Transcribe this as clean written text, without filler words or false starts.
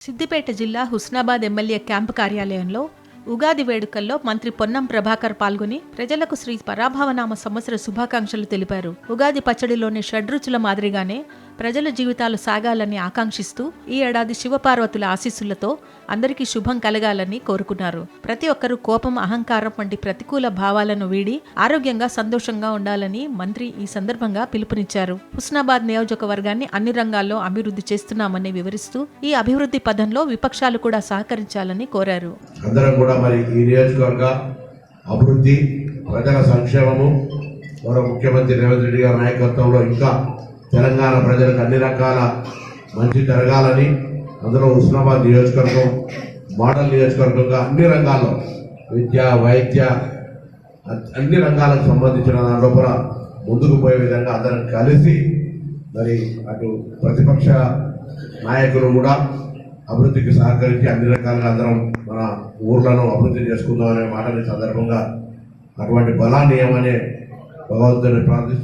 సిద్దిపేట జిల్లా Husnabad MLA camp కార్యాలయంలో ఉగాది వేడుకల్లో మంత్రి పొన్నం ప్రభాకర్ పాల్గొని ప్రజలకు శ్రీ పరాభవనామ సంవత్సర శుభాకాంక్షలు తెలిపారు. ఉగాది పచ్చడిలోని షడ్రుచుల మాదిరిగానే ప్రజల జీవితాలు సాగాలని ఆకాంక్షిస్తూ ఈ ఏడాది శివపార్వతుల ఆశీస్సులతో అందరికీ శుభం కలగాలని కోరుకున్నారు. ప్రతి ఒక్కరూ కోపం, అహంకారం వంటి ప్రతికూల భావాలను వీడి ఆరోగ్యంగా, సంతోషంగా ఉండాలని మంత్రి ఈ సందర్భంగా పిలుపునిచ్చారు. హుస్నాబాద్ నియోజకవర్గాన్ని అన్ని రంగాల్లో అభివృద్ధి చేస్తున్నామని వివరిస్తూ ఈ అభివృద్ధి పథంలో విపక్షాలు కూడా సహకరించాలని కోరారు. మరి ఈ నియోజకవర్గ అభివృద్ధి, ప్రజల సంక్షేమము గౌరవ ముఖ్యమంత్రి రేవంత్ రెడ్డి గారి నాయకత్వంలో ఇంకా తెలంగాణ ప్రజలకు అన్ని రకాల మంచి జరగాలని, అందులో హుస్నాబాద్ నియోజకవర్గం మోడల్ నియోజకవర్గంగా అన్ని రంగాల్లో విద్య, వైద్య, అన్ని రంగాలకు సంబంధించిన దాని లోపల ముందుకు పోయే విధంగా అందరం కలిసి మరి అటు ప్రతిపక్ష నాయకులు కూడా అభివృద్ధికి సహకరించి అన్ని రకాలుగా అందరం మన ఊర్లను అభివృద్ధి చేసుకుందాం అనే మాటని సందర్భంగా అటువంటి బలాన్ని ఏమనే భగవంతుని ప్రార్థిస్తూ